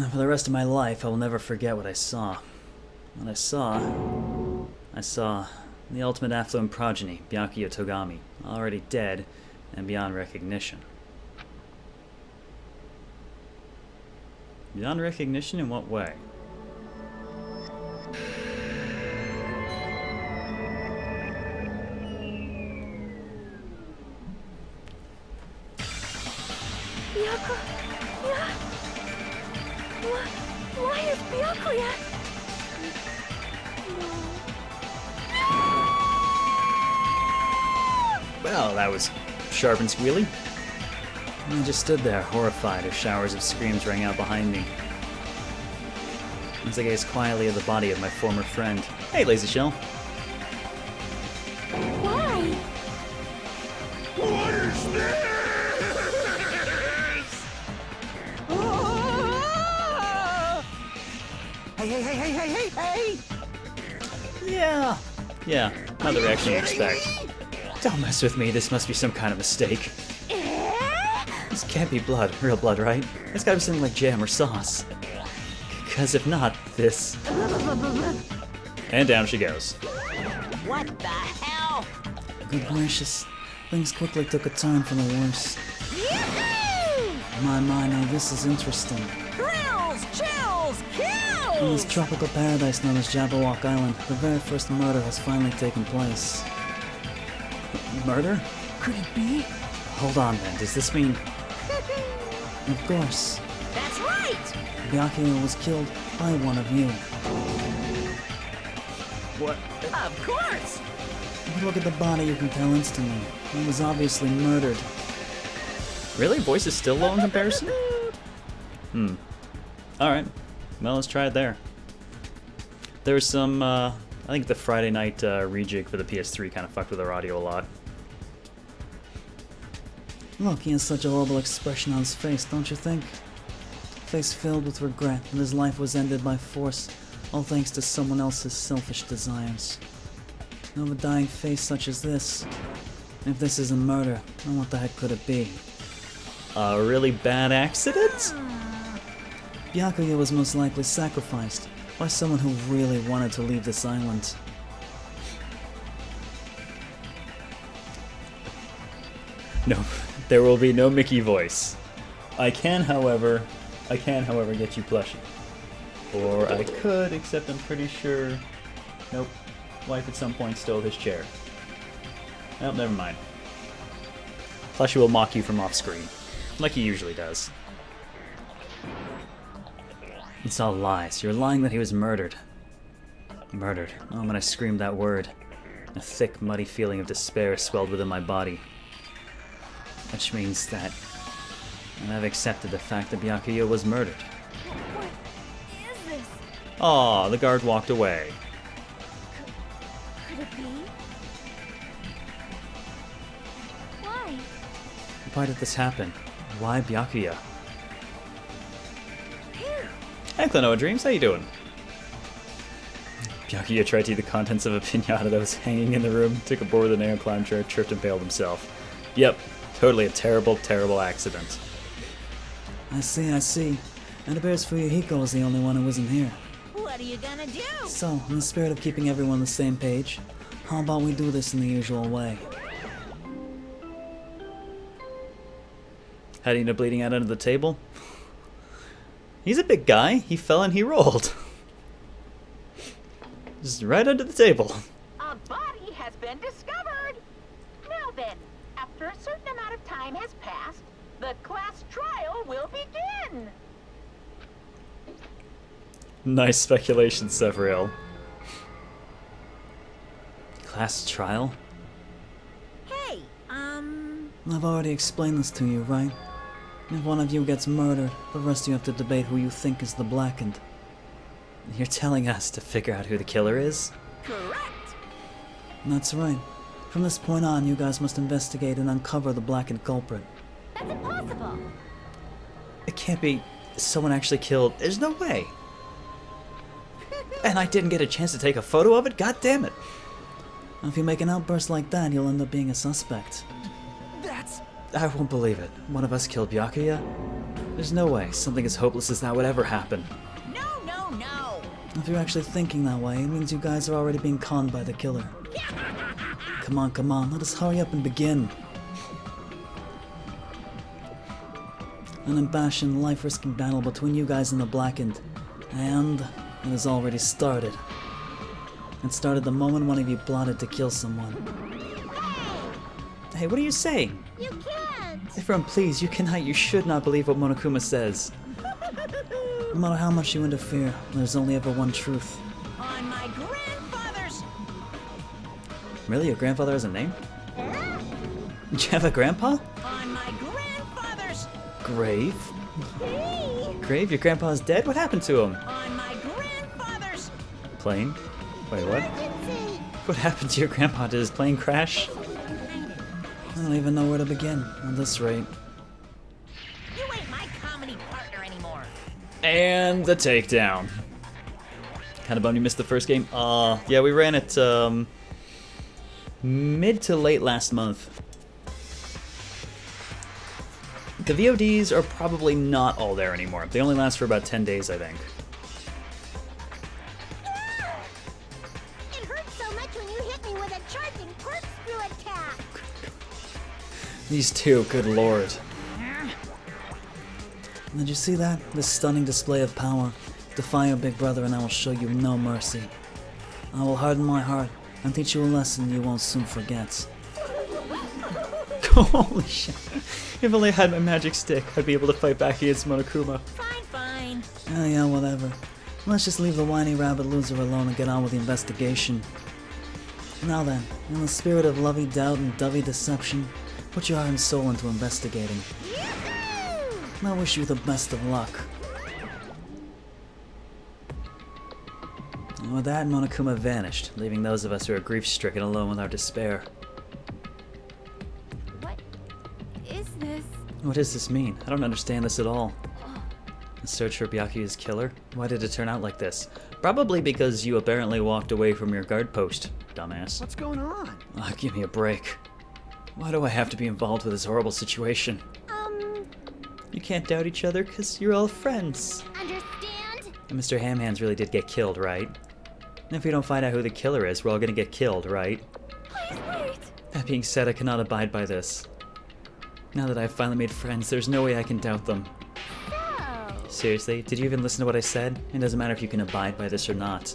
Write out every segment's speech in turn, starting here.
For the rest of my life, I will never forget what I saw. What I saw the ultimate affluent progeny, Byakuya Togami, already dead and beyond recognition. Beyond recognition in what way? Why is Byakuya? Well, that was sharp and squealy. I just stood there, horrified, as showers of screams rang out behind me. As I gazed quietly at the body of my former friend. Hey, Lazy Shell. Why? What is this? Hey! Yeah, not the reaction you expect. Don't mess with me, this must be some kind of mistake. This can't be blood, real blood, right? It's gotta be something like jam or sauce. Because if not, this... And down she goes. What the hell? Good gracious, things quickly took a turn for the worse. Yahoo! My, now this is interesting. Thrills, chills, kills! In this tropical paradise known as Jabberwock Island, the very first murder has finally taken place. Murder? Could it be? Hold on then, does this mean... Of course. That's right! Byakuya was killed by one of you. What? Of course! If you look at the body, you can tell instantly. He was obviously murdered. Really? Voice is still low in comparison? Alright. Well, let's try it there. There was some, I think the Friday night rejig for the PS3 kind of fucked with our audio a lot. Look, he has such a horrible expression on his face, don't you think? Face filled with regret that his life was ended by force, all thanks to someone else's selfish desires. Of a dying face such as this. If this isn't murder, then what the heck could it be? A really bad accident? Byakuya was most likely sacrificed by someone who really wanted to leave this island. No, there will be no Mickey voice. I can, however, get you plushie. Or I could, except I'm pretty sure... Nope. Wife at some point stole his chair. Nope, never mind. Plushie will mock you from off-screen, like he usually does. It's all lies. You're lying that he was murdered. Murdered. Oh, when I screamed that word, a thick, muddy feeling of despair swelled within my body. Which means that I've accepted the fact that Byakuya was murdered. What is this? Aw, the guard walked away. Could it be? Why? Why did this happen? Why Byakuya? Here! Hey, Klonoa Dreams, how you doing? Byakuya tried to eat the contents of a pinata that was hanging in the room, took a board with an air climb chair, tripped and impaled himself. Yep, totally a terrible, terrible accident. I see. It appears Fuyuhiko was the only one who wasn't here. What are you gonna do? So, in the spirit of keeping everyone on the same page, how about we do this in the usual way? Heading to bleeding out under the table? He's a big guy. He fell and he rolled. Just right under the table. A body has been discovered! Now then, after a certain amount of time has passed, the class trial will begin! Nice speculation, Severill. Class trial? Hey, I've already explained this to you, right? If one of you gets murdered, the rest of you have to debate who you think is the blackened. You're telling us to figure out who the killer is? correct! That's right. From this point on, you guys must investigate and uncover the blackened culprit. That's impossible! It can't be someone actually killed. There's no way. And I didn't get a chance to take a photo of it? God damn it. If you make an outburst like that, you'll end up being a suspect. That's... I won't believe it. One of us killed Byakuya? There's no way something as hopeless as that would ever happen. No, no, no. If you're actually thinking that way, it means you guys are already being conned by the killer. Come on, let us hurry up and begin. An impassioned, life-risking battle between you guys and the Blackened. And it has already started. It started the moment one of you plotted to kill someone. Hey, what are you saying? You can't. Everyone, please, you should not believe what Monokuma says. No matter how much you interfere, there's only ever one truth. On my grandfather's. Really? Your grandfather has a name? Huh? Did you have a grandpa? On my grandfather's. Grave? Hey. Grave? Your grandpa's dead? What happened to him? On my grandfather's. Plane? Wait, what? Emergency. What happened to your grandpa? Did his plane crash? I don't even know where to begin at this rate. You ain't my comedy partner anymore. And the takedown. Kinda bummed you missed the first game. Yeah, we ran it mid to late last month. The VODs are probably not all there anymore. They only last for about 10 days, I think. It hurts so much when you hit me with a charging corkscrew attack. These two, good lord. Did you see that? This stunning display of power. Defy your big brother and I will show you no mercy. I will harden my heart and teach you a lesson you won't soon forget. Holy shit. If only I had my magic stick, I'd be able to fight back against Monokuma. Fine. Yeah, whatever. Let's just leave the whiny rabbit loser alone and get on with the investigation. Now then, in the spirit of lovey doubt and dovey deception, put your heart and soul into investigating. Yoo-hoo! I wish you the best of luck. And with that, Monokuma vanished, leaving those of us who are grief-stricken alone with our despair. What is this? What does this mean? I don't understand this at all. The search for Byakuya's killer? Why did it turn out like this? Probably because you apparently walked away from your guard post, dumbass. What's going on? Ah, give me a break. Why do I have to be involved with this horrible situation? You can't doubt each other because you're all friends. Understand? And Mr. Hamhands really did get killed, right? And if we don't find out who the killer is, we're all gonna get killed, right? Please wait. That being said, I cannot abide by this. Now that I've finally made friends, there's no way I can doubt them. So, Seriously, did you even listen to what I said? It doesn't matter if you can abide by this or not.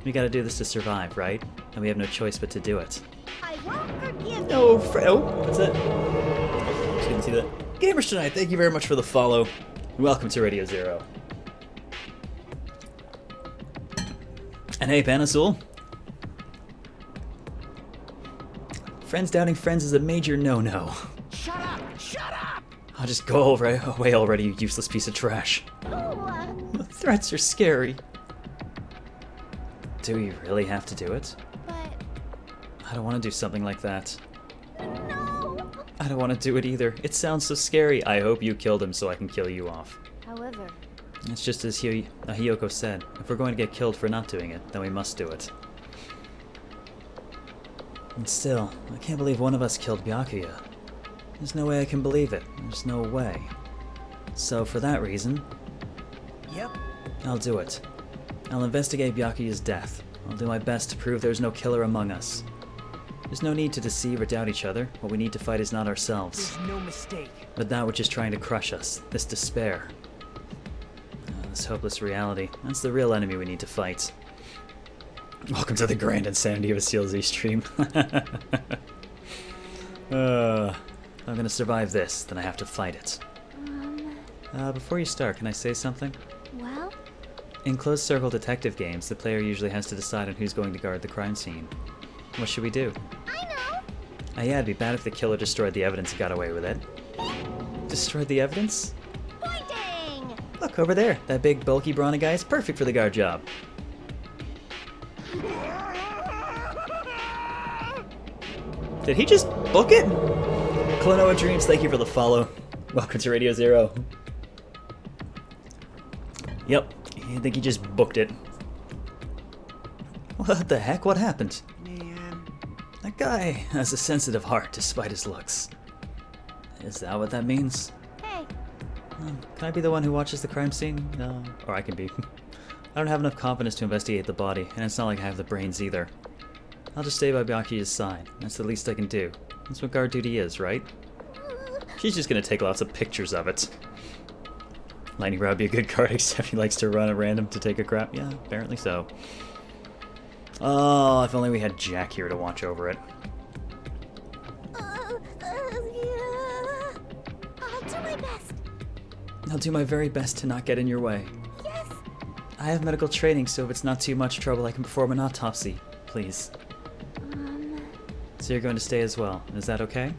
We gotta do this to survive, right? And we have no choice but to do it. I won't forgive you. Oh, that's it. Just didn't see that. Gamers Tonight, thank you very much for the follow. Welcome to Radio Zero. And hey, Panazul. Friends doubting friends is a major no-no. Shut up! Shut up! I'll just go away already, you useless piece of trash. The threats are scary. Do we really have to do it? But I don't want to do something like that. no. I don't want to do it either. It sounds so scary. I hope you killed him so I can kill you off. However, It's just as Hiyoko said. If we're going to get killed for not doing it, then we must do it. And still, I can't believe one of us killed Byakuya. There's no way I can believe it. There's no way. So for that reason, Yep. I'll do it. I'll investigate Byakuya's death. I'll do my best to prove there's no killer among us. There's no need to deceive or doubt each other. What we need to fight is not ourselves, There's no mistake. but that which is trying to crush us, this despair. This hopeless reality. That's the real enemy we need to fight. Welcome to the grand insanity of a CLZ stream. If I'm gonna survive this, then I have to fight it. Before you start, can I say something? well, In closed circle detective games, the player usually has to decide on who's going to guard the crime scene. What should we do? I know. Yeah, it'd be bad if the killer destroyed the evidence and got away with it. Destroyed the evidence? Pointing. Look, over there. That big, bulky, brawny guy is perfect for the guard job. Did he just book it? Klonoa Dreams, thank you for the follow. Welcome to Radio Zero. Yep, I think he just booked it. What the heck? What happened? Man. That guy has a sensitive heart despite his looks. Is that what that means? Hey, Can I be the one who watches the crime scene? No. Or I can be. I don't have enough confidence to investigate the body, and it's not like I have the brains either. I'll just stay by Byakuya's side. That's the least I can do. That's what guard duty is, right? She's just gonna take lots of pictures of it. Lightning Rod would be a good guard, except he likes to run at random to take a crap. Yeah, apparently so. Oh, if only we had Jack here to watch over it. Yeah. I'll do my best. I'll do my very best to not get in your way. Yes. I have medical training, so if it's not too much trouble, I can perform an autopsy. Please. So you're going to stay as well. Is that okay?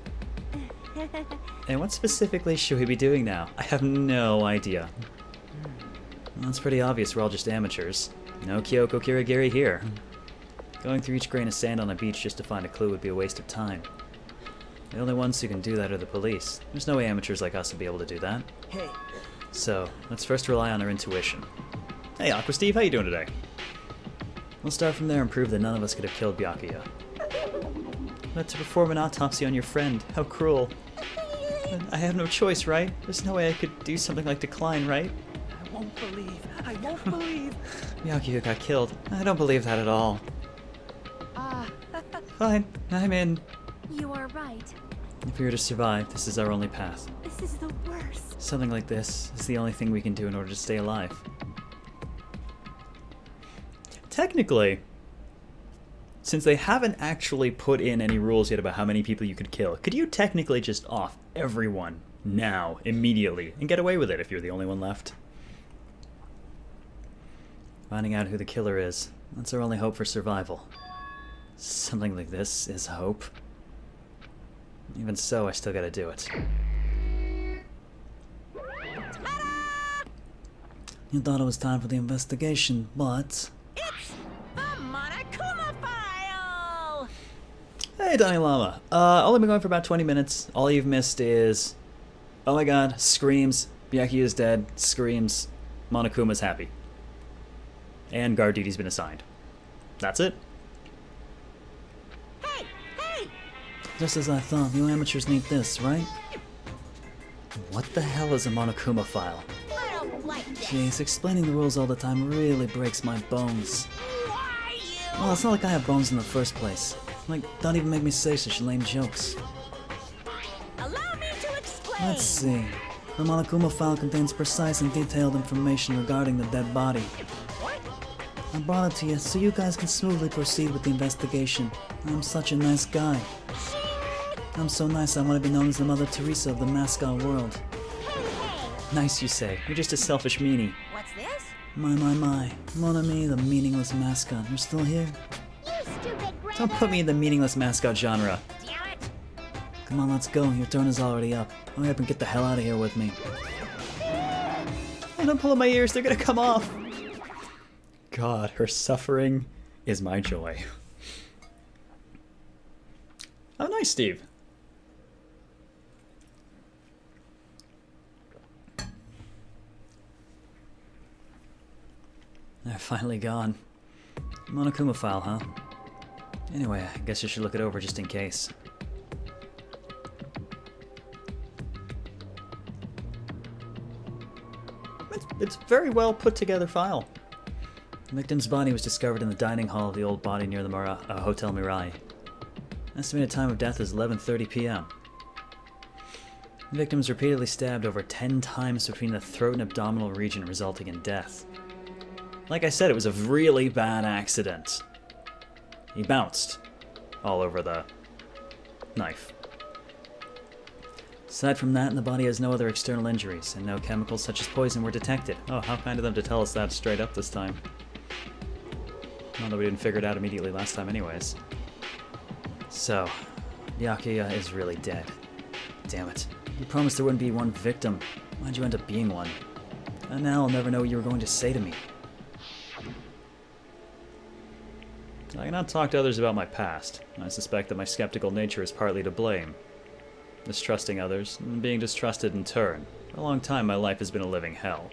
And what specifically should we be doing now? I have no idea. Well, it's pretty obvious we're all just amateurs. No Kyoko Kirigiri here. Going through each grain of sand on a beach just to find a clue would be a waste of time. The only ones who can do that are the police. There's no way amateurs like us would be able to do that. Hey. So, let's first rely on our intuition. Hey, Aqua Steve, how you doing today? We'll start from there and prove that none of us could have killed Byakuya. But to perform an autopsy on your friend, how cruel. I have no choice, right? There's no way I could do something like decline, right? I won't believe. I won't believe. Byakuya got killed. I don't believe that at all. Fine, I'm in. You are right. If we were to survive, this is our only path. This is the worst. Something like this is the only thing we can do in order to stay alive. Technically, since they haven't actually put in any rules yet about how many people you could kill, could you technically just off everyone now, immediately, and get away with it if you're the only one left? Finding out who the killer is, that's our only hope for survival. Something like this is hope. Even so, I still gotta do it. You thought it was time for the investigation, but... It's the Monokuma file! Hey, Donnie Llama. Only been going for about 20 minutes. All you've missed is... Oh my god, screams, Byakuya's dead, screams, Monokuma's happy. And guard duty's been assigned. That's it. Hey! Hey! Just as I thought, you amateurs need this, right? What the hell is a Monokuma file? I don't like this. Jeez, explaining the rules all the time really breaks my bones. Why you? Well, it's not like I have bones in the first place. Like, don't even make me say such lame jokes. Allow me to explain. Let's see. The Monokuma file contains precise and detailed information regarding the dead body. I brought it to you so you guys can smoothly proceed with the investigation. I'm such a nice guy. I'm so nice I want to be known as the Mother Teresa of the mascot world. Nice, you say. You're just a selfish meanie. What's this? My. Mon ami, the meaningless mascot. You're still here? You stupid Don't put me in the meaningless mascot genre. Damn it. Come on, let's go. Your turn is already up. Hurry up and get the hell out of here with me. Oh, don't pull at my ears. They're gonna come off. God, her suffering is my joy. Oh, nice, Steve. They're finally gone. Monokuma file, huh? Anyway, I guess you should look it over just in case. It's a very well put together file. The victim's body was discovered in the dining hall of the old body near the Hotel Mirai. Estimated time of death is 11:30 p.m. The victim was repeatedly stabbed over 10 times between the throat and abdominal region, resulting in death. Like I said, it was a really bad accident. He bounced all over the knife. Aside from that, the body has no other external injuries, and no chemicals such as poison were detected. Oh, how kind of them to tell us that straight up this time. Not that we didn't figure it out immediately last time anyways. So, Byakuya is really dead. Damn it. You promised there wouldn't be one victim. Why'd you end up being one? And now I'll never know what you were going to say to me. I cannot talk to others about my past. I suspect that my skeptical nature is partly to blame. Distrusting others, and being distrusted in turn. For a long time my life has been a living hell.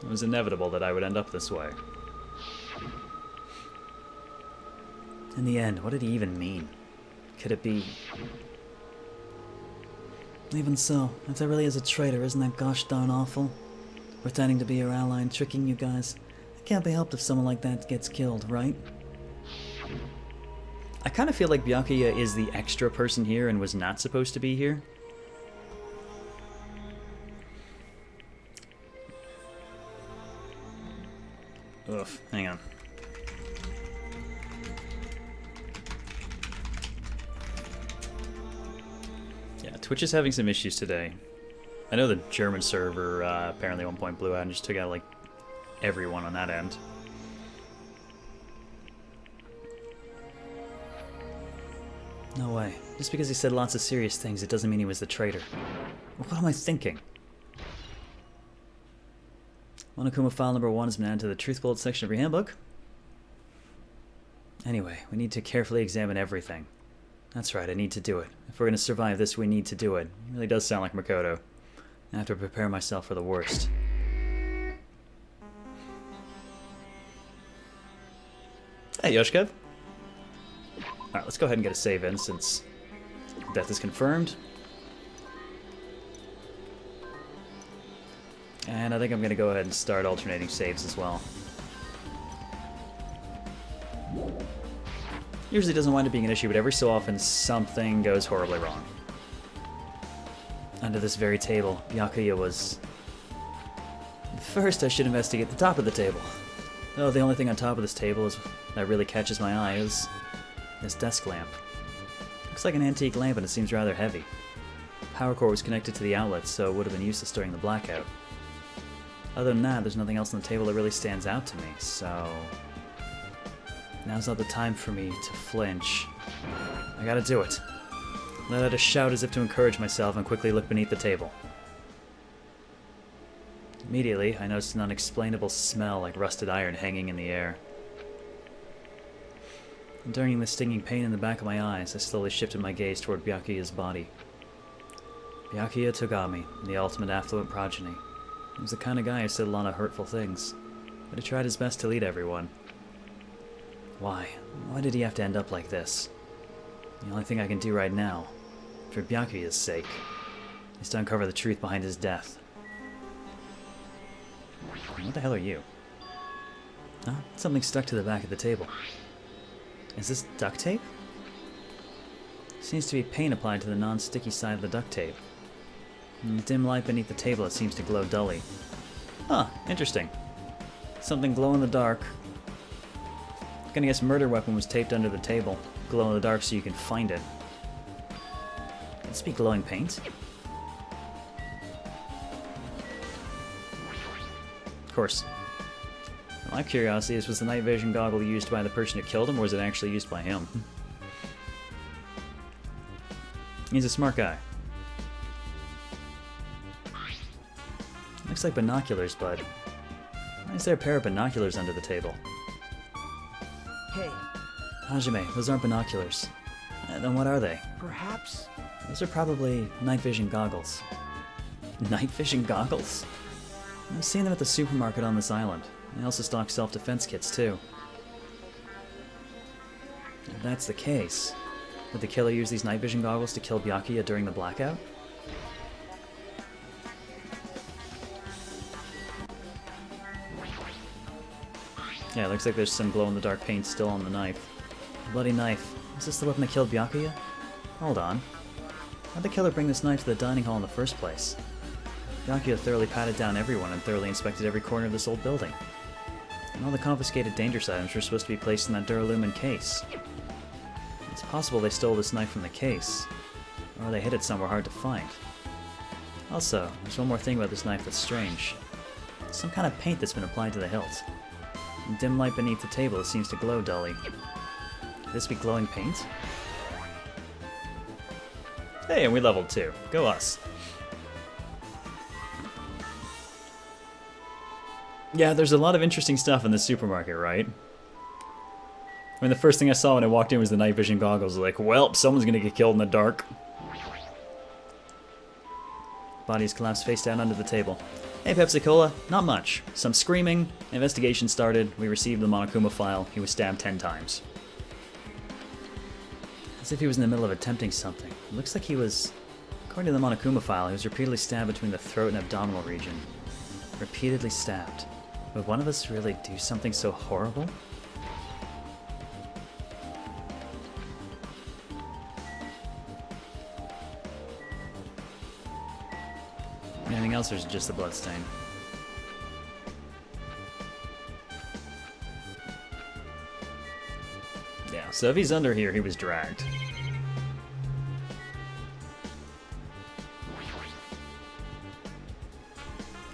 It was inevitable that I would end up this way. In the end, what did he even mean? Could it be... Even so, if there really is a traitor, isn't that gosh darn awful? Pretending to be your ally and tricking you guys. It can't be helped if someone like that gets killed, right? I kind of feel like Byakuya is the extra person here and was not supposed to be here. Ugh, hang on. Yeah, Twitch is having some issues today. I know the German server apparently at one point blew out and just took out like everyone on that end. No way. Just because he said lots of serious things, it doesn't mean he was the traitor. What am I thinking? Monokuma file number 1 has been added to the Truth Bullet section of your handbook. Anyway, we need to carefully examine everything. That's right, I need to do it. If we're going to survive this, we need to do it. It really does sound like Makoto. I have to prepare myself for the worst. Hey, Yoshikev. Alright, let's go ahead and get a save in since death is confirmed. And I think I'm going to go ahead and start alternating saves as well. Usually doesn't wind up being an issue, but every so often something goes horribly wrong. Under this very table, Byakuya was... First I should investigate the top of the table. Though the only thing on top of this table that really catches my eye is this desk lamp. Looks like an antique lamp and it seems rather heavy. The power cord was connected to the outlet, so it would have been useless during the blackout. Other than that, there's nothing else on the table that really stands out to me, so... Now's not the time for me to flinch. I gotta do it. Let out a shout as if to encourage myself and quickly look beneath the table. Immediately, I noticed an unexplainable smell like rusted iron hanging in the air. During the stinging pain in the back of my eyes, I slowly shifted my gaze toward Byakuya's body. Byakuya Togami, the ultimate affluent progeny. He was the kind of guy who said a lot of hurtful things, but he tried his best to lead everyone. Why? Why did he have to end up like this? The only thing I can do right now, for Byakuya's sake, is to uncover the truth behind his death. What the hell are you? Huh? Something stuck to the back of the table. Is this duct tape? Seems to be paint applied to the non-sticky side of the duct tape. In the dim light beneath the table, it seems to glow dully. Huh, interesting. Something glow in the dark. I'm gonna guess murder weapon was taped under the table. Glow in the dark so you can find it. Could this be glowing paint? Of course. My curiosity is, was the night vision goggle used by the person who killed him, or was it actually used by him? He's a smart guy. Looks like binoculars, but why is there a pair of binoculars under the table? Hey, Hajime, those aren't binoculars. Then what are they? perhaps... Those are probably night vision goggles. Night vision goggles? I've seen them at the supermarket on this island. They also stock self-defense kits, too. If that's the case, would the killer use these night vision goggles to kill Byakuya during the blackout? Yeah, it looks like there's some glow-in-the-dark paint still on the knife. Bloody knife. Is this the weapon that killed Byakuya? Hold on. How'd the killer bring this knife to the dining hall in the first place? Byakuya thoroughly patted down everyone and thoroughly inspected every corner of this old building. And all the confiscated dangerous items were supposed to be placed in that Duralumin case. It's possible they stole this knife from the case, or they hid it somewhere hard to find. Also, there's one more thing about this knife that's strange. Some kind of paint that's been applied to the hilt. In dim light beneath the table, it seems to glow dully. Could this be glowing paint? Hey, and we leveled 2. Go us. Yeah, there's a lot of interesting stuff in the supermarket, right? I mean, the first thing I saw when I walked in was the night vision goggles. Like, well, someone's gonna get killed in the dark. Bodies collapsed face down under the table. Hey, Pepsi-Cola, not much. Some screaming, investigation started, we received the Monokuma file, he was stabbed 10 times. As if he was in the middle of attempting something. It looks like he was According to the Monokuma file, he was repeatedly stabbed between the throat and abdominal region. Repeatedly stabbed. Would one of us really do something so horrible? Anything else, or is it just the bloodstain? Yeah, so if he's under here, he was dragged.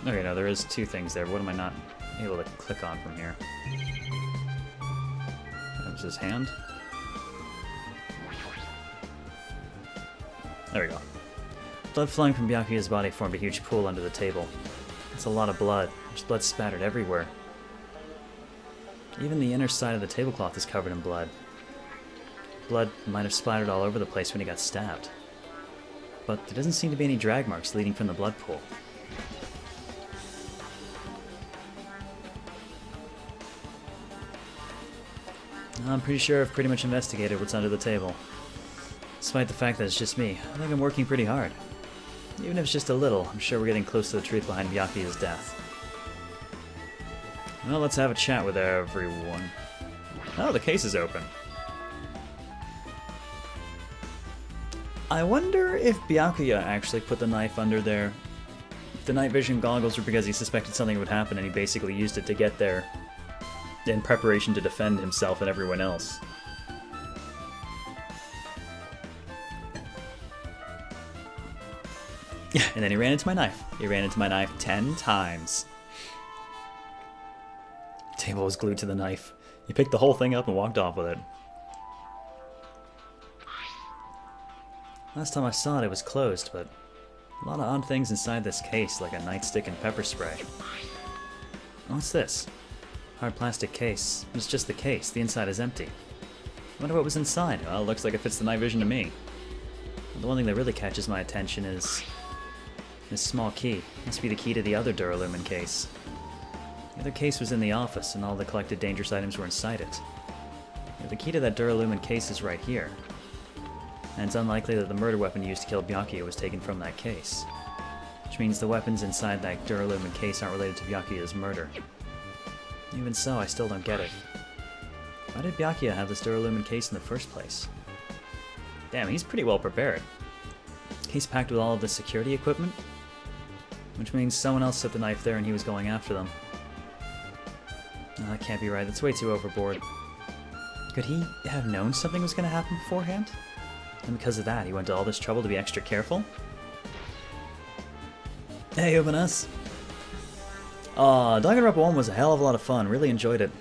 Okay, no, there is two things there. What am I not able to click on from here? That was his hand? There we go. Blood flowing from Byakuya's body formed a huge pool under the table. It's a lot of blood. There's blood spattered everywhere. Even the inner side of the tablecloth is covered in blood. Blood might have splattered all over the place when he got stabbed. But there doesn't seem to be any drag marks leading from the blood pool. I'm pretty sure I've pretty much investigated what's under the table. Despite the fact that it's just me, I think I'm working pretty hard. Even if it's just a little, I'm sure we're getting close to the truth behind Byakuya's death. Well, let's have a chat with everyone. Oh, the case is open. I wonder if Byakuya actually put the knife under there. If the night vision goggles were because he suspected something would happen and he basically used it to get there in preparation to defend himself and everyone else. Yeah, and then he ran into my knife. He ran into my knife 10 times. The table was glued to the knife. He picked the whole thing up and walked off with it. Last time I saw it, it was closed, but a lot of odd things inside this case, like a nightstick and pepper spray. What's this? Hard plastic case. It's just the case. The inside is empty. I wonder what was inside. Well, it looks like it fits the night vision to me. The one thing that really catches my attention is this small key. Must be the key to the other Duralumin case. The other case was in the office, and all the collected dangerous items were inside it. The key to that Duralumin case is right here. And it's unlikely that the murder weapon used to kill Byakuya was taken from that case. Which means the weapons inside that Duralumin case aren't related to Byakuya's murder. Even so, I still don't get it. Why did Byakuya have this Duralumin case in the first place? Damn, he's pretty well prepared. Case packed with all of the security equipment? Which means someone else set the knife there and he was going after them. No, that can't be right. That's way too overboard. Could he have known something was going to happen beforehand? And because of that, he went to all this trouble to be extra careful? Hey, Ubanas. Danganronpa 1 was a hell of a lot of fun. Really enjoyed it.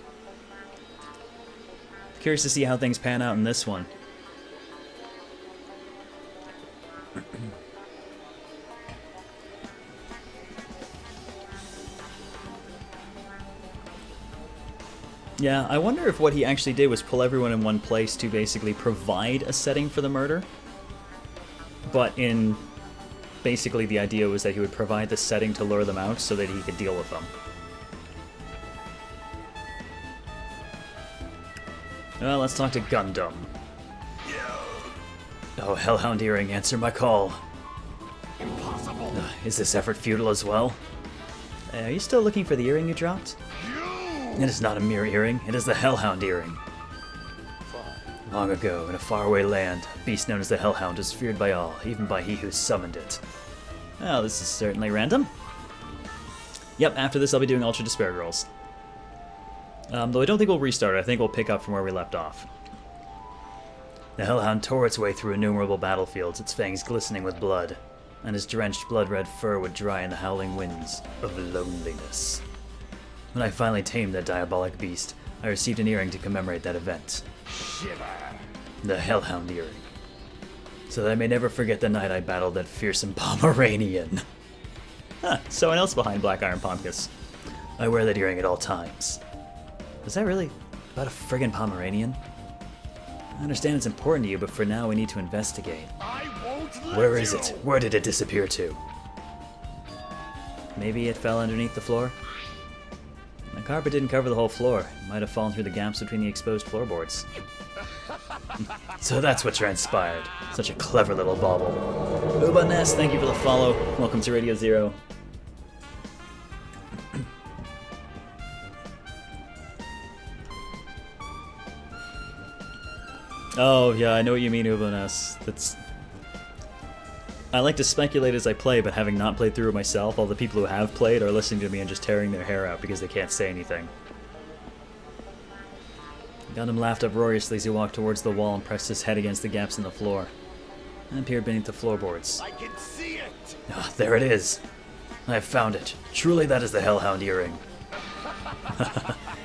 Curious to see how things pan out in this one. Yeah, I wonder if what he actually did was pull everyone in one place to basically provide a setting for the murder. But basically the idea was that he would provide the setting to lure them out so that he could deal with them. Well, let's talk to Gundam. Oh, Hellhound Earring, answer my call. Impossible. Is this effort futile as well? Are you still looking for the earring you dropped? It is not a mere earring, it is the Hellhound Earring. Long ago, in a faraway land, a beast known as the Hellhound was feared by all, even by he who summoned it. Well, this is certainly random. Yep, after this I'll be doing Ultra Despair Girls. Though I don't think we'll restart it, I think we'll pick up from where we left off. The Hellhound tore its way through innumerable battlefields, its fangs glistening with blood, and his drenched blood-red fur would dry in the howling winds of loneliness. When I finally tamed that diabolic beast, I received an earring to commemorate that event. Shiver. The Hellhound Earring. So that I may never forget the night I battled that fearsome Pomeranian. Huh, someone else behind Black Iron Pomkus. I wear that earring at all times. Was that really about a friggin' Pomeranian? I understand it's important to you, but for now we need to investigate. Where is it? Where did it disappear to? Maybe it fell underneath the floor? The carpet didn't cover the whole floor. It might have fallen through the gaps between the exposed floorboards. So that's what transpired. Such a clever little bauble. Uba Ness, thank you for the follow. Welcome to Radio Zero. Oh, yeah, I know what you mean, Uba Ness. That's... I like to speculate as I play, but having not played through it myself, all the people who have played are listening to me and just tearing their hair out because they can't say anything. Gundam laughed uproariously as he walked towards the wall and pressed his head against the gaps in the floor. And appeared beneath the floorboards. I can see it! Ah, there it is. I have found it. Truly that is the Hellhound earring.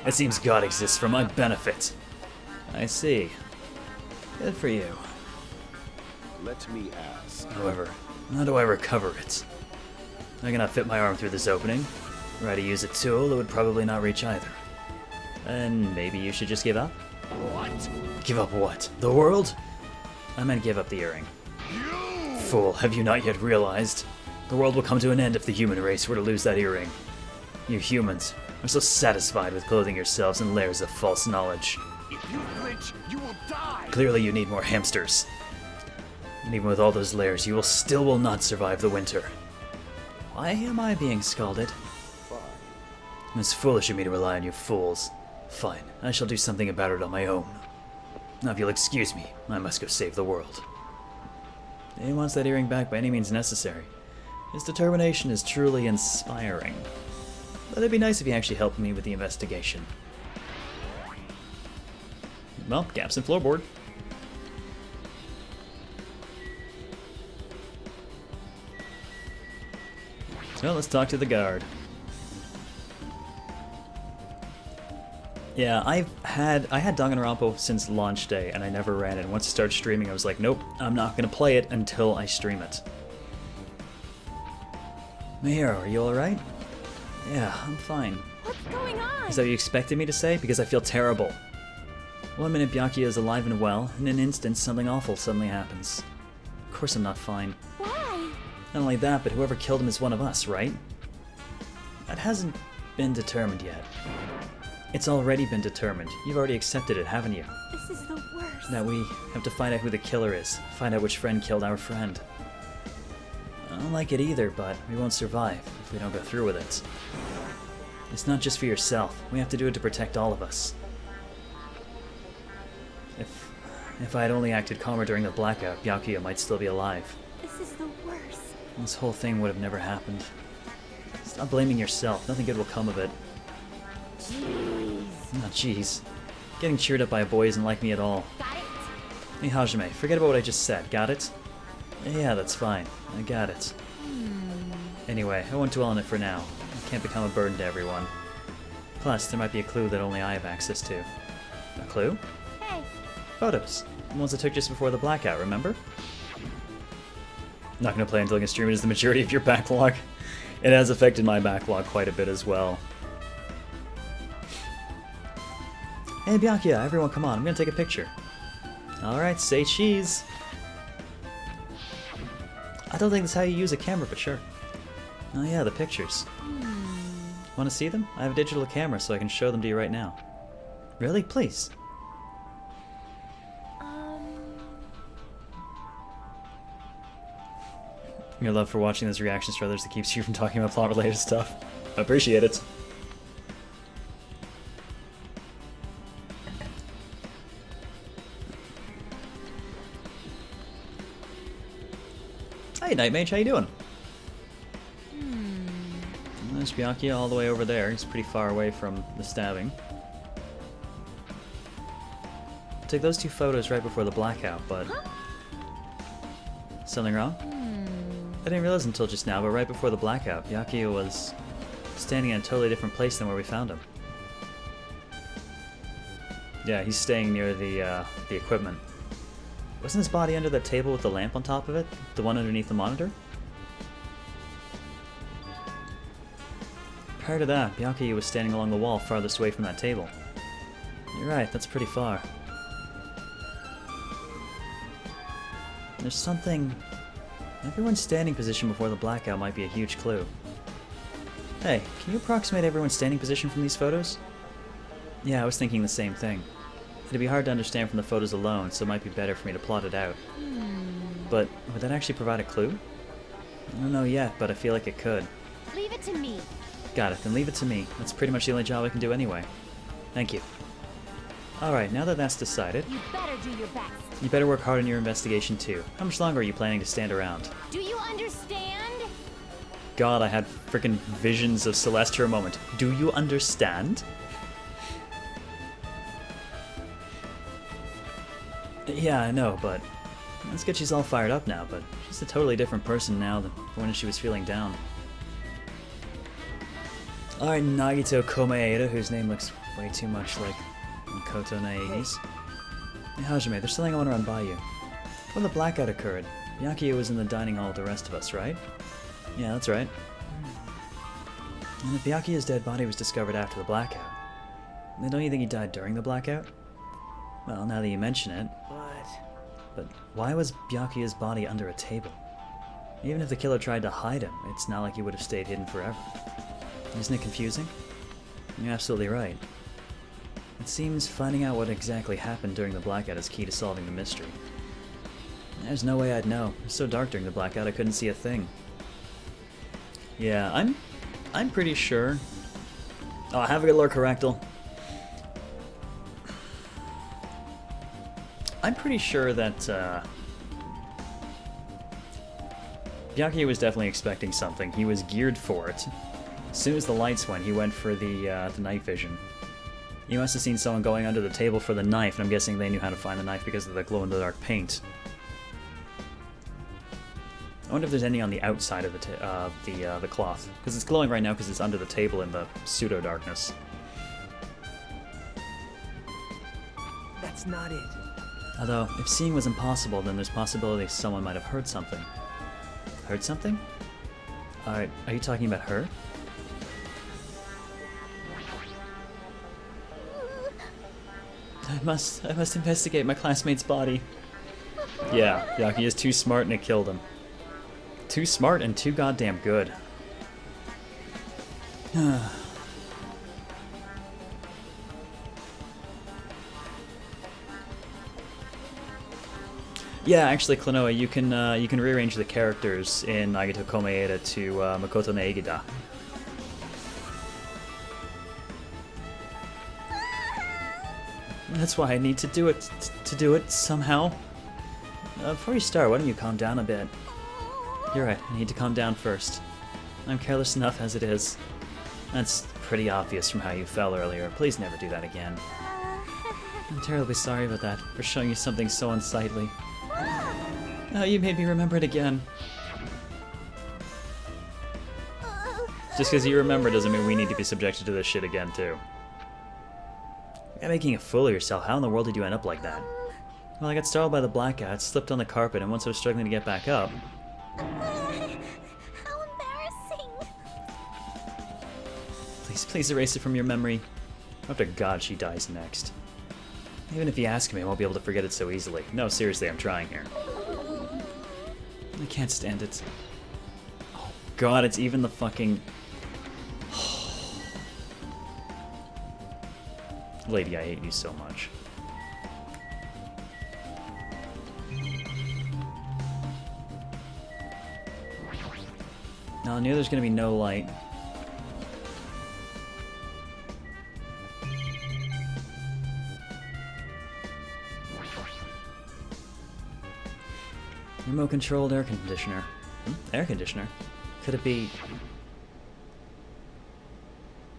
It seems God exists for my benefit. I see. Good for you. Let me ask. However, how do I recover it? I cannot fit my arm through this opening. Were I to use a tool, it would probably not reach either. And maybe you should just give up? What? Give up what? The world? I meant give up the earring. Fool, have you not yet realized? The world will come to an end if the human race were to lose that earring. You humans are so satisfied with clothing yourselves in layers of false knowledge. If you flinch, you will die! Clearly you need more hamsters. And even with all those layers, you will not survive the winter. Why am I being scalded? Fine. It's foolish of me to rely on you fools. Fine, I shall do something about it on my own. Now if you'll excuse me, I must go save the world. He wants that earring back by any means necessary. His determination is truly inspiring. But it'd be nice if he actually helped me with the investigation. Well, gaps in floorboard. So let's talk to the guard. Yeah, I had Danganronpa since launch day, and I never ran it. Once I started streaming, I was like, nope, I'm not gonna play it until I stream it. Mihiro, are you alright? Yeah, I'm fine. What's going on? Is that what you expected me to say? Because I feel terrible. One minute Byakuya is alive and well, in an instant something awful suddenly happens. Of course I'm not fine. Why? Not only that, but whoever killed him is one of us, right? That hasn't been determined yet. It's already been determined. You've already accepted it, haven't you? This is the worst. Now we have to find out who the killer is. Find out which friend killed our friend. I don't like it either, but we won't survive if we don't go through with it. It's not just for yourself. We have to do it to protect all of us. If I had only acted calmer during the blackout, Byakuya might still be alive. This is the worst. This whole thing would have never happened. Stop blaming yourself. Nothing good will come of it. Jeez. Oh, jeez. Getting cheered up by a boy isn't like me at all. Got it? Hey, Hajime, forget about what I just said. Got it? Yeah, that's fine. I got it. Anyway, I won't dwell on it for now. I can't become a burden to everyone. Plus, there might be a clue that only I have access to. A clue? Hey. Photos. The ones I took just before the blackout, remember? Not gonna play until I can stream it as the majority of your backlog. It has affected my backlog quite a bit as well. Hey Byakuya, everyone come on, I'm gonna take a picture. Alright, say cheese. I don't think that's how you use a camera, but sure. Oh yeah, the pictures. Want to see them? I have a digital camera, so I can show them to you right now. Really? Please. Your love for watching those reactions for others that keeps you from talking about plot-related stuff. I appreciate it. Hey, Night Mage, how you doing? There's Byakuya all the way over there. He's pretty far away from the stabbing. Took those two photos right before the blackout, but... Something wrong? I didn't realize until just now, but right before the blackout, Byakuya was standing in a totally different place than where we found him. Yeah, he's staying near the equipment. Wasn't his body under that table with the lamp on top of it? The one underneath the monitor? Prior to that, Byakuya was standing along the wall farthest away from that table. You're right, that's pretty far. There's something... Everyone's standing position before the blackout might be a huge clue. Hey, can you approximate everyone's standing position from these photos? Yeah, I was thinking the same thing. It'd be hard to understand from the photos alone, so it might be better for me to plot it out. But would that actually provide a clue? I don't know yet, but I feel like it could. Leave it to me. Got it, then leave it to me. That's pretty much the only job I can do anyway. Thank you. Alright, now that that's decided, You better do your best. you better work hard on your investigation too. How much longer are you planning to stand around? Do you understand? God, I had freaking visions of Celeste for a moment. Do you understand? Yeah, I know, but that's good she's all fired up now, but she's a totally different person now than when she was feeling down. Alright, Nagito Komaeda, whose name looks way too much like Makoto Naegi's. Hey, Hajime, there's something I want to run by you. When the blackout occurred, Byakuya was in the dining hall with the rest of us, right? Yeah, that's right. And if Byakuya's dead body was discovered after the blackout, then don't you think he died during the blackout? Well, now that you mention it. But why was Byakuya's body under a table? Even if the killer tried to hide him, it's not like he would have stayed hidden forever. Isn't it confusing? You're absolutely right. It seems finding out what exactly happened during the blackout is key to solving the mystery. There's no way I'd know. It was so dark during the blackout I couldn't see a thing. Yeah, I'm pretty sure. Oh, have a good look, Correctal. I'm pretty sure that Byakuya was definitely expecting something. He was geared for it. As soon as the lights went, he went for the night vision. You must have seen someone going under the table for the knife, and I'm guessing they knew how to find the knife because of the glow-in-the-dark paint. I wonder if there's any on the outside of the cloth, because it's glowing right now because it's under the table in the pseudo-darkness. That's not it. Although, if seeing was impossible, then there's possibility someone might have heard something. Heard something? Are you talking about her? I must investigate my classmate's body. Yeah, Byakuya's too smart and it killed him. Too smart and too goddamn good. Yeah, actually, Klonoa, you can rearrange the characters in Nagito Komaeda to Makoto Naegida. That's why I need to do it somehow. Before you start, why don't you calm down a bit? You're right, I need to calm down first. I'm careless enough as it is. That's pretty obvious from how you fell earlier. Please never do that again. I'm terribly sorry about that, for showing you something so unsightly. Oh, you made me remember it again. Just because you remember doesn't mean we need to be subjected to this shit again, too. You're making a fool of yourself. How in the world did you end up like that? Well, I got startled by the blackout, slipped on the carpet, and once I was struggling to get back up... How embarrassing. Please erase it from your memory. Hope to God she dies next. Even if you ask me, I won't be able to forget it so easily. No, seriously, I'm trying here. I can't stand it. Oh God, it's even the fucking... Lady, I hate you so much. Now, I knew there's gonna be no light. Remote-controlled air conditioner. Air conditioner? Could it be...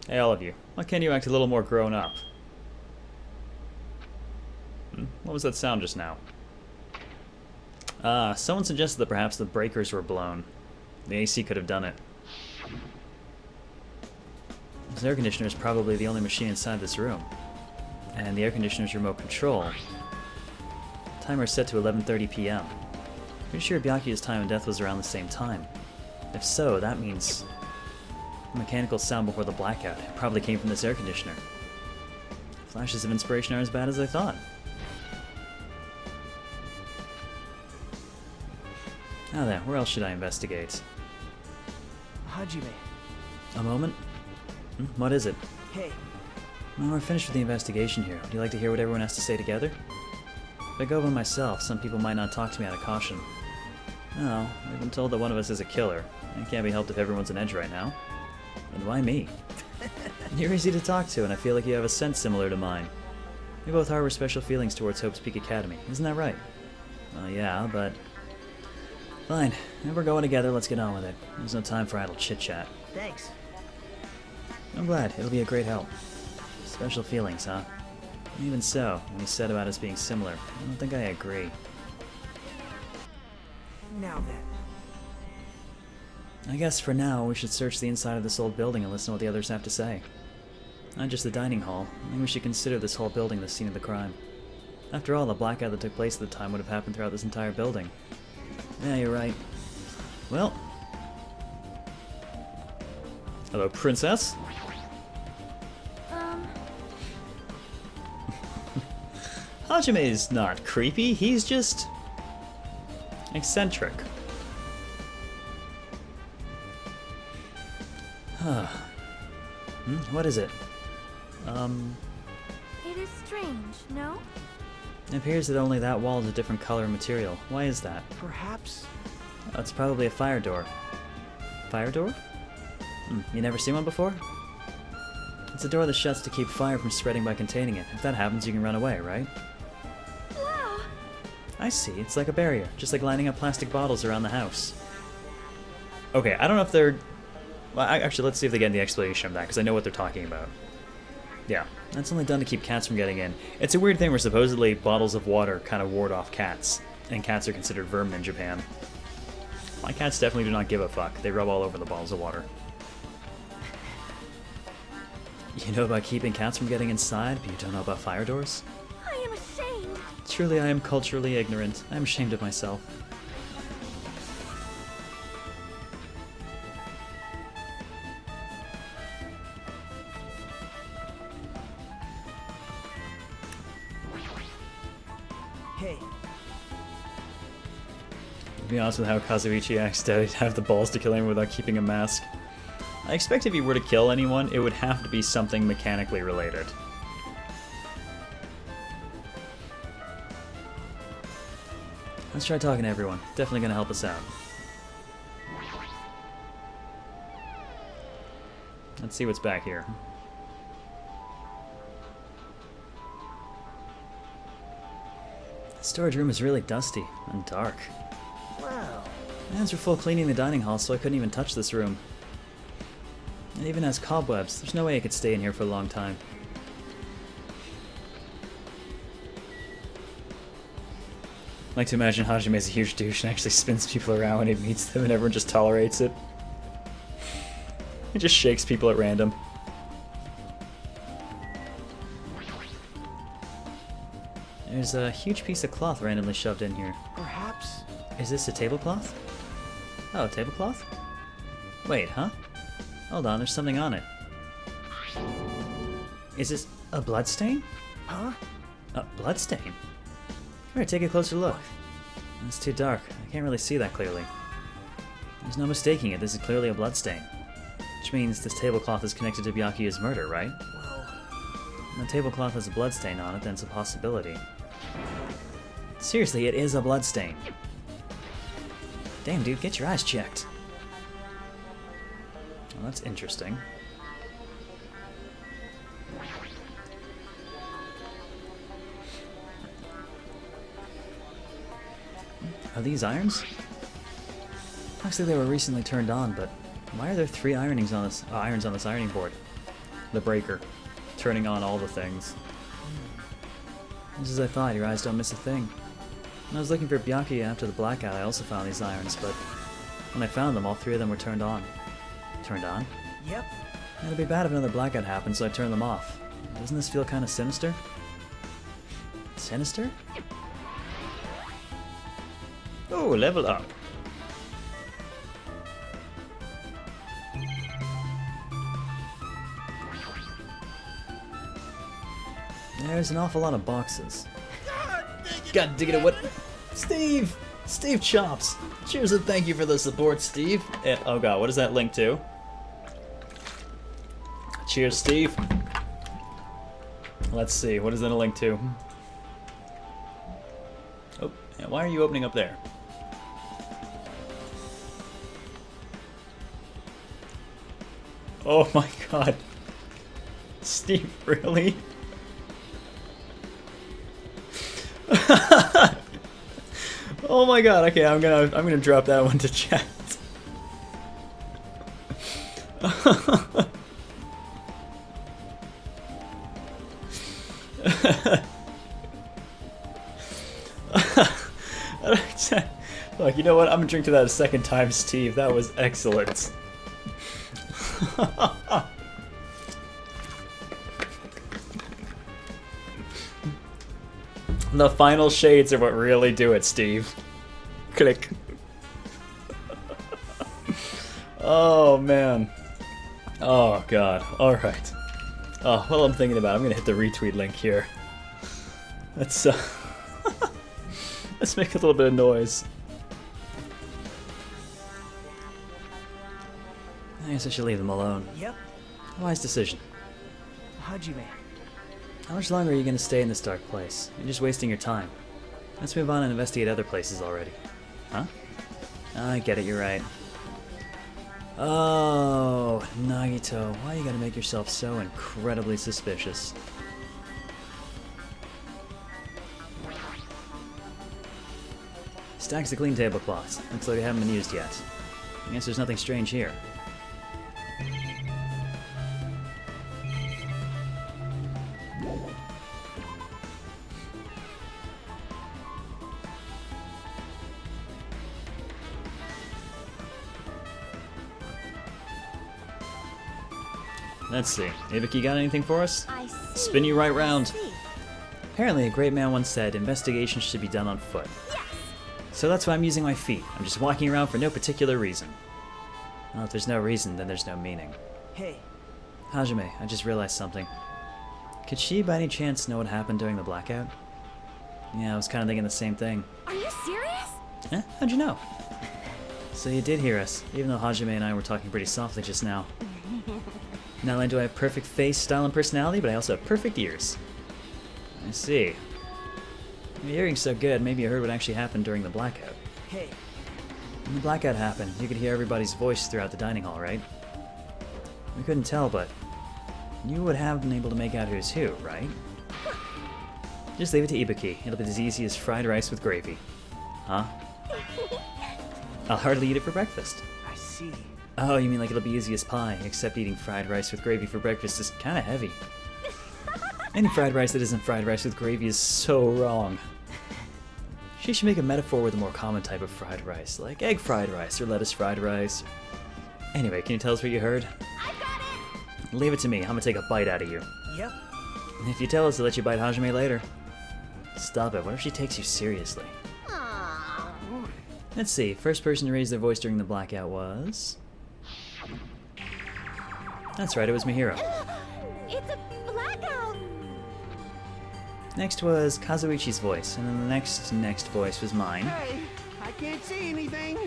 Hey, all of you. Why can't you act a little more grown up? What was that sound just now? Someone suggested that perhaps the breakers were blown. The AC could have done it. This air conditioner is probably the only machine inside this room. And the air conditioner's remote control. Timer is set to 11:30 p.m. Pretty sure Byakuya's time and death was around the same time. If so, that means the mechanical sound before the blackout probably came from this air conditioner. Flashes of inspiration aren't as bad as I thought. Now then, where else should I investigate? Hajime. A moment? What is it? Hey. Well, we're finished with the investigation here. Would you like to hear what everyone has to say together? If I go by myself, some people might not talk to me out of caution. Oh, we've been told that one of us is a killer. It can't be helped if everyone's an edge right now. And why me? You're easy to talk to, and I feel like you have a sense similar to mine. We both harbor special feelings towards Hope's Peak Academy. Isn't that right? Well, yeah, but... Fine. If we're going together, let's get on with it. There's no time for idle chit-chat. Thanks. I'm glad. It'll be a great help. Special feelings, huh? Even so, when you said about us being similar, I don't think I agree. Now then. I guess for now, we should search the inside of this old building and listen to what the others have to say. Not just the dining hall. I think we should consider this whole building the scene of the crime. After all, the blackout that took place at the time would have happened throughout this entire building. Yeah, you're right. Well... Hello, Princess? Hajime's not creepy, he's just... eccentric. What is it? It is strange, no? It appears that only that wall is a different color and material. Why is that? Perhaps. Oh, it's probably a fire door. Fire door? You never seen one before? It's a door that shuts to keep fire from spreading by containing it. If that happens, you can run away, right? Wow. I see. It's like a barrier, just like lining up plastic bottles around the house. Okay, I don't know if they're... Well, actually, let's see if they get any explanation of that, because I know what they're talking about. Yeah, that's only done to keep cats from getting in. It's a weird thing where supposedly bottles of water kind of ward off cats, and cats are considered vermin in Japan. My cats definitely do not give a fuck. They rub all over the bottles of water. You know about keeping cats from getting inside, but you don't know about fire doors? I am ashamed. Truly, I am culturally ignorant. I am ashamed of myself. Hey. To be honest with how Kazuichi accidentally have the balls to kill anyone without keeping a mask. I expect if he were to kill anyone, it would have to be something mechanically related. Let's try talking to everyone. Definitely gonna help us out. Let's see what's back here. The storage room is really dusty and dark. Wow. My hands were full cleaning the dining hall, so I couldn't even touch this room. It even has cobwebs. There's no way I could stay in here for a long time. I like to imagine Hajime's a huge douche and actually spins people around when he meets them and everyone just tolerates it. He just shakes people at random. There's a huge piece of cloth randomly shoved in here. Perhaps. Is this a tablecloth? Oh, a tablecloth? Wait, huh? Hold on, there's something on it. Is this a bloodstain? Huh? A bloodstain? Come here, take a closer look. It's too dark. I can't really see that clearly. There's no mistaking it. This is clearly a bloodstain. Which means this tablecloth is connected to Byakuya's murder, right? Well. When the tablecloth has a bloodstain on it, then it's a possibility. Seriously, it is a bloodstain. Damn, dude, get your eyes checked. Well, that's interesting. Are these irons? Looks like they were recently turned on, but why are there 3 irons on this ironing board? The breaker, turning on all the things. Just as I thought, your eyes don't miss a thing. When I was looking for Byakuya after the blackout, I also found these irons, but when I found them, all 3 of them were turned on. Turned on? Yep. It'd be bad if another blackout happened, so I turned them off. Doesn't this feel kind of sinister? Sinister? Oh, level up. There's an awful lot of boxes. God dig it, what? Steve! Steve Chops! Cheers and thank you for the support, Steve. Oh god, what does that link to? Cheers, Steve. Let's see, what is that a link to? Oh, yeah, why are you opening up there? Oh my god. Steve, really? Oh my god, okay, I'm gonna drop that one to chat. Look, you know what? I'm gonna drink to that a second time, Steve. That was excellent. The final shades are what really do it, Steve. Click. Oh, man. Oh, God. Alright. Oh, well, I'm thinking about it. I'm gonna hit the retweet link here. Let's, let's make a little bit of noise. I guess I should leave them alone. Yep. Wise decision. Hajime. How much longer are you going to stay in this dark place? You're just wasting your time. Let's move on and investigate other places already. Huh? I get it, you're right. Oh, Nagito, why you gotta make yourself so incredibly suspicious? Stacks of clean tablecloths. Looks like they haven't been used yet. I guess there's nothing strange here. Let's see. Ibuki got anything for us? I see. Spin you right round. See. Apparently, a great man once said, investigations should be done on foot. Yes. So that's why I'm using my feet. I'm just walking around for no particular reason. Well, if there's no reason, then there's no meaning. Hey, Hajime, I just realized something. Could she, by any chance, know what happened during the blackout? Yeah, I was kind of thinking the same thing. Are you serious? Eh? How'd you know? So you did hear us, even though Hajime and I were talking pretty softly just now. Not only do I have perfect face, style, and personality, but I also have perfect ears. I see. Your hearing's so good, maybe you heard what actually happened during the blackout. hey. When the blackout happened, you could hear everybody's voice throughout the dining hall, right? We couldn't tell, but you would have been able to make out who's who, right? Just leave it to Ibuki. It'll be as easy as fried rice with gravy. Huh? I'll hardly eat it for breakfast. I see. Oh, you mean like it'll be easy as pie, except eating fried rice with gravy for breakfast is kinda heavy. Any fried rice that isn't fried rice with gravy is so wrong. She should make a metaphor with a more common type of fried rice, like egg fried rice or lettuce fried rice. Anyway, can you tell us what you heard? I got it. Leave it to me, I'm gonna take a bite out of you. Yep. And if you tell us, I'll let you bite Hajime later. Stop it, what if she takes you seriously? Aww. Let's see, first person to raise their voice during the blackout was... That's right, it was Mihiro. It's a blackout. Next was Kazuichi's voice, and then the next voice was mine. Hey, I can't see anything.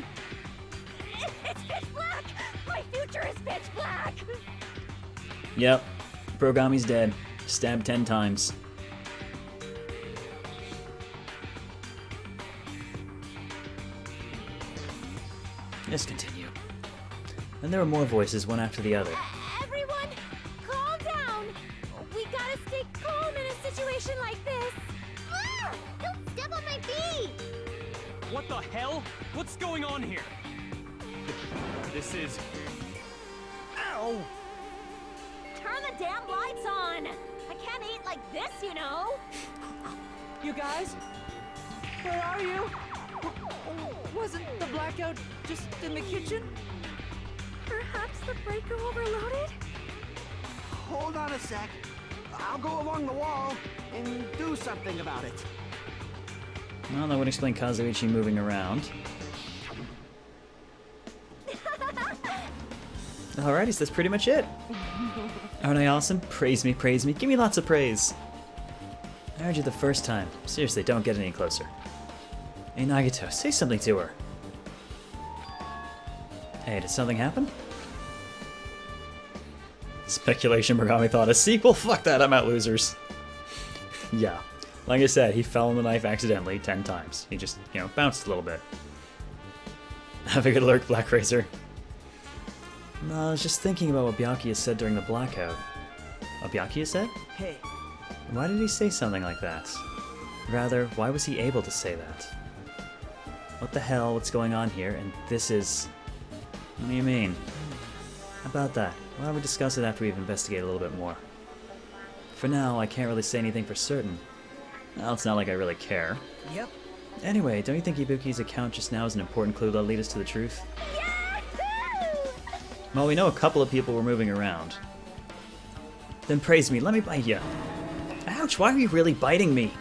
It's pitch black. My future is pitch black. Yep, Brogami's dead. Stabbed 10 times. Let's continue. Then there were more voices, one after the other. Everyone, calm down. We gotta stay calm in a situation like this. Ah! Don't step on my feet. What the hell? What's going on here? This is... Ow! Turn the damn lights on. I can't eat like this, you know. You guys? Where are you? Wasn't the blackout just in the kitchen? Perhaps the breaker overloaded? Hold on a sec. I'll go along the wall and do something about it. Well, that would explain Kazuichi moving around. Alrighty, so that's pretty much it. Aren't I awesome? Praise me, praise me. Give me lots of praise. I heard you the first time. Seriously, don't get any closer. Hey, Nagito, say something to her. Hey, did something happen? Speculation Brogami thought a sequel? Fuck that, I'm out, losers. Yeah, like I said, he fell on the knife accidentally 10 times. He just, bounced a little bit. Have a good lurk, Black Razor. No, I was just thinking about what Byakuya said during the blackout. What Byakuya said? Hey, Why did he say something like that? Rather, why was he able to say that? What the hell, what's going on here? And this is... What do you mean? How about that? Why don't we discuss it after we've investigated a little bit more? For now, I can't really say anything for certain. Well, it's not like I really care. yep. Anyway, don't you think Ibuki's account just now is an important clue that'll lead us to the truth? Yahoo! Well, we know a couple of people were moving around. Then praise me, let me bite you. Ouch, why are you really biting me?